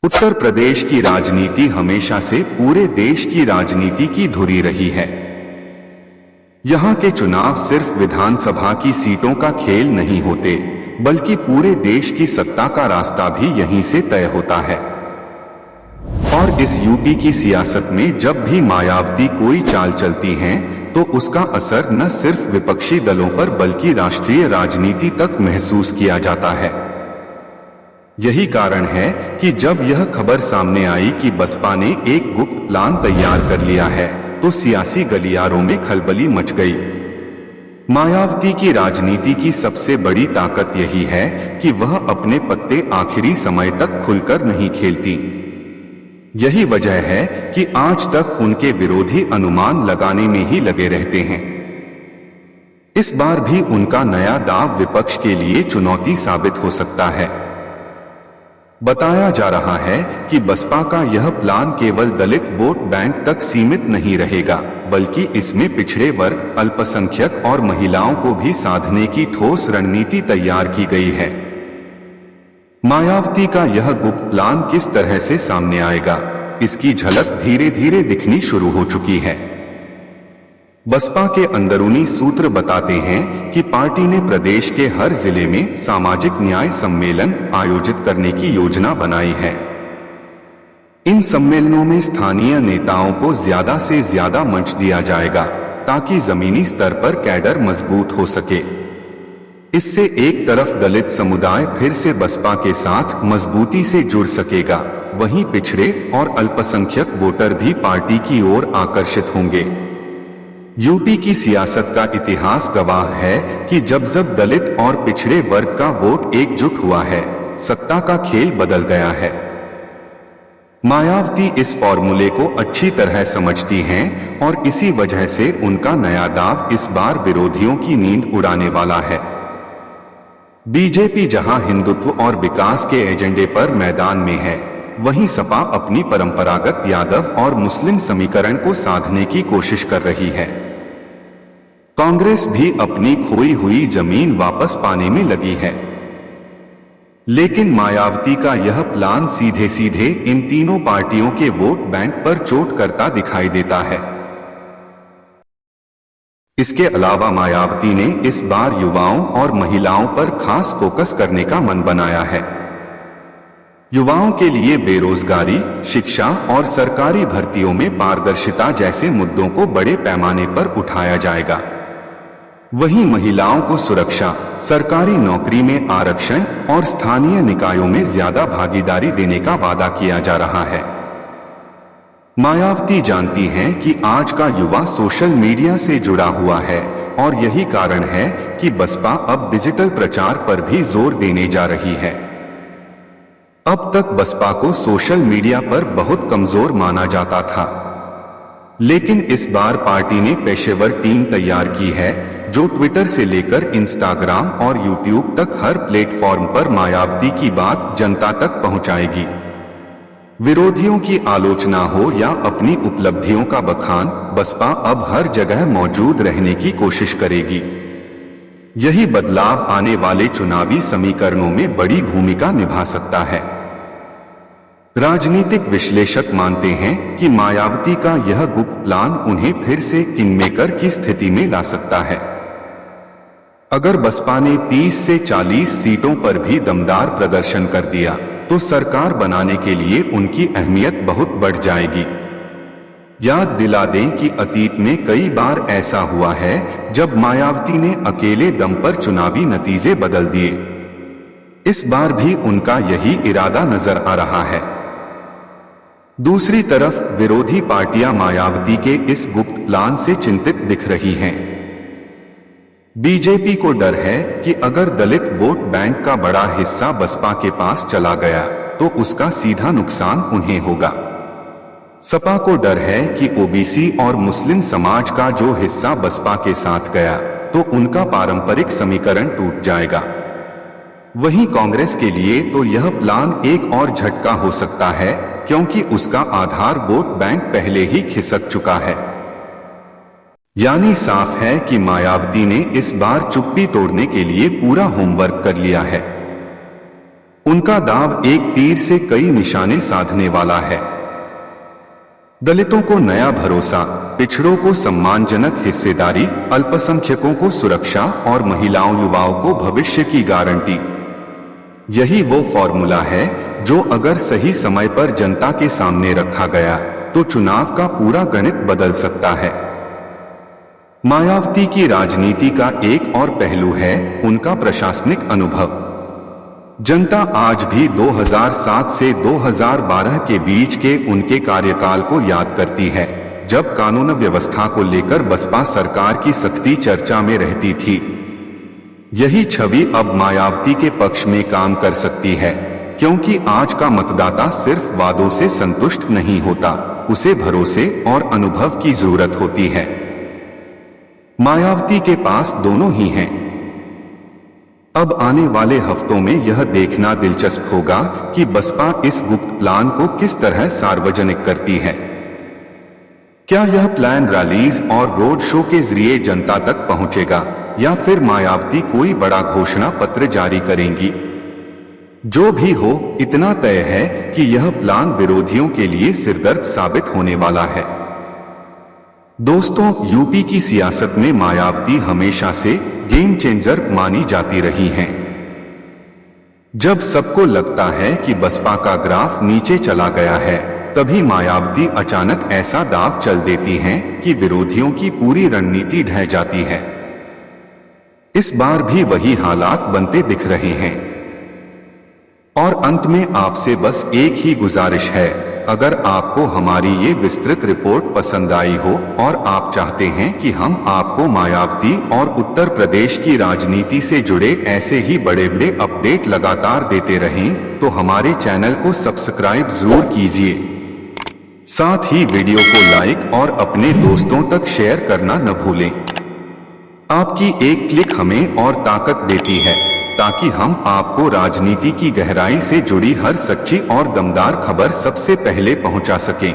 उत्तर प्रदेश की राजनीति हमेशा से पूरे देश की राजनीति की धुरी रही है। यहाँ के चुनाव सिर्फ विधानसभा की सीटों का खेल नहीं होते, बल्कि पूरे देश की सत्ता का रास्ता भी यहीं से तय होता है। और इस यूपी की सियासत में जब भी मायावती कोई चाल चलती हैं, तो उसका असर न सिर्फ विपक्षी दलों पर बल्कि राष्ट्रीय राजनीति तक महसूस किया जाता है। यही कारण है कि जब यह खबर सामने आई कि बसपा ने एक गुप्त प्लान तैयार कर लिया है, तो सियासी गलियारों में खलबली मच गई। मायावती की राजनीति की सबसे बड़ी ताकत यही है कि वह अपने पत्ते आखिरी समय तक खुलकर नहीं खेलती। यही वजह है कि आज तक उनके विरोधी अनुमान लगाने में ही लगे रहते हैं। इस बार भी उनका नया दांव विपक्ष के लिए चुनौती साबित हो सकता है। बताया जा रहा है कि बसपा का यह प्लान केवल दलित वोट बैंक तक सीमित नहीं रहेगा, बल्कि इसमें पिछड़े वर्ग, अल्पसंख्यक और महिलाओं को भी साधने की ठोस रणनीति तैयार की गई है। मायावती का यह गुप्त प्लान किस तरह से सामने आएगा, इसकी झलक धीरे धीरे दिखनी शुरू हो चुकी है। बसपा के अंदरूनी सूत्र बताते हैं कि पार्टी ने प्रदेश के हर जिले में सामाजिक न्याय सम्मेलन आयोजित करने की योजना बनाई है। इन सम्मेलनों में स्थानीय नेताओं को ज्यादा से ज्यादा मंच दिया जाएगा, ताकि जमीनी स्तर पर कैडर मजबूत हो सके। इससे एक तरफ दलित समुदाय फिर से बसपा के साथ मजबूती से जुड़ सकेगा, वहीं पिछड़े और अल्पसंख्यक वोटर भी पार्टी की ओर आकर्षित होंगे। यूपी की सियासत का इतिहास गवाह है कि जब जब दलित और पिछड़े वर्ग का वोट एकजुट हुआ है, सत्ता का खेल बदल गया है। मायावती इस फॉर्मूले को अच्छी तरह समझती हैं और इसी वजह से उनका नया दांव इस बार विरोधियों की नींद उड़ाने वाला है। बीजेपी जहां हिंदुत्व और विकास के एजेंडे पर मैदान में है, वहीं सपा अपनी परंपरागत यादव और मुस्लिम समीकरण को साधने की कोशिश कर रही है। कांग्रेस भी अपनी खोई हुई जमीन वापस पाने में लगी है। लेकिन मायावती का यह प्लान सीधे सीधे इन तीनों पार्टियों के वोट बैंक पर चोट करता दिखाई देता है। इसके अलावा मायावती ने इस बार युवाओं और महिलाओं पर खास फोकस करने का मन बनाया है। युवाओं के लिए बेरोजगारी, शिक्षा और सरकारी भर्तियों में पारदर्शिता जैसे मुद्दों को बड़े पैमाने पर उठाया जाएगा। वहीं महिलाओं को सुरक्षा, सरकारी नौकरी में आरक्षण और स्थानीय निकायों में ज्यादा भागीदारी देने का वादा किया जा रहा है। मायावती जानती हैं कि आज का युवा सोशल मीडिया से जुड़ा हुआ है और यही कारण है कि बसपा अब डिजिटल प्रचार पर भी जोर देने जा रही है। अब तक बसपा को सोशल मीडिया पर बहुत कमजोर माना जाता था, लेकिन इस बार पार्टी ने पेशेवर टीम तैयार की है, जो ट्विटर से लेकर इंस्टाग्राम और यूट्यूब तक हर प्लेटफॉर्म पर मायावती की बात जनता तक पहुंचाएगी। विरोधियों की आलोचना हो या अपनी उपलब्धियों का बखान, बसपा अब हर जगह मौजूद रहने की कोशिश करेगी। यही बदलाव आने वाले चुनावी समीकरणों में बड़ी भूमिका निभा सकता है। राजनीतिक विश्लेषक मानते हैं कि मायावती का यह गुप्त प्लान उन्हें फिर से किंगमेकर की स्थिति में ला सकता है। अगर बसपा ने 30 से 40 सीटों पर भी दमदार प्रदर्शन कर दिया, तो सरकार बनाने के लिए उनकी अहमियत बहुत बढ़ जाएगी। याद दिला दें कि अतीत में कई बार ऐसा हुआ है जब मायावती ने अकेले दम पर चुनावी नतीजे बदल दिए। इस बार भी उनका यही इरादा नजर आ रहा है। दूसरी तरफ विरोधी पार्टियां मायावती के इस गुप्त प्लान से चिंतित दिख रही हैं। बीजेपी को डर है कि अगर दलित वोट बैंक का बड़ा हिस्सा बसपा के पास चला गया, तो उसका सीधा नुकसान उन्हें होगा। सपा को डर है कि ओबीसी और मुस्लिम समाज का जो हिस्सा बसपा के साथ गया, तो उनका पारंपरिक समीकरण टूट जाएगा। वहीं कांग्रेस के लिए तो यह प्लान एक और झटका हो सकता है, क्योंकि उसका आधार वोट बैंक पहले ही खिसक चुका है। यानी साफ है कि मायावती ने इस बार चुप्पी तोड़ने के लिए पूरा होमवर्क कर लिया है। उनका दाव एक तीर से कई निशाने साधने वाला है। दलितों को नया भरोसा, पिछड़ों को सम्मानजनक हिस्सेदारी, अल्पसंख्यकों को सुरक्षा और महिलाओं युवाओं को भविष्य की गारंटी। यही वो फॉर्मूला है जो अगर सही समय पर जनता के सामने रखा गया तो चुनाव का पूरा गणित बदल सकता है। मायावती की राजनीति का एक और पहलू है उनका प्रशासनिक अनुभव। जनता आज भी 2007 से 2012 के बीच के उनके कार्यकाल को याद करती है, जब कानून व्यवस्था को लेकर बसपा सरकार की सख्ती चर्चा में रहती थी। यही छवि अब मायावती के पक्ष में काम कर सकती है, क्योंकि आज का मतदाता सिर्फ वादों से संतुष्ट नहीं होता, उसे भरोसे और अनुभव की जरूरत होती है। मायावती के पास दोनों ही हैं। अब आने वाले हफ्तों में यह देखना दिलचस्प होगा कि बसपा इस गुप्त प्लान को किस तरह सार्वजनिक करती है। क्या यह प्लान रैलीज और रोड शो के जरिए जनता तक पहुंचेगा या फिर मायावती कोई बड़ा घोषणा पत्र जारी करेंगी? जो भी हो, इतना तय है कि यह प्लान विरोधियों के लिए सिरदर्द साबित होने वाला है। दोस्तों, यूपी की सियासत में मायावती हमेशा से गेम चेंजर मानी जाती रही हैं। जब सबको लगता है कि बसपा का ग्राफ नीचे चला गया है, तभी मायावती अचानक ऐसा दांव चल देती हैं कि विरोधियों की पूरी रणनीति ढह जाती है। इस बार भी वही हालात बनते दिख रहे हैं। और अंत में आपसे बस एक ही गुजारिश है, अगर आपको हमारी ये विस्तृत रिपोर्ट पसंद आई हो और आप चाहते हैं कि हम आपको मायावती और उत्तर प्रदेश की राजनीति से जुड़े ऐसे ही बड़े बड़े अपडेट लगातार देते रहें, तो हमारे चैनल को सब्सक्राइब जरूर कीजिए। साथ ही वीडियो को लाइक और अपने दोस्तों तक शेयर करना न भूलें। आपकी एक क्लिक हमें और ताकत देती है, ताकि हम आपको राजनीति की गहराई से जुड़ी हर सच्ची और दमदार खबर सबसे पहले पहुंचा सकें।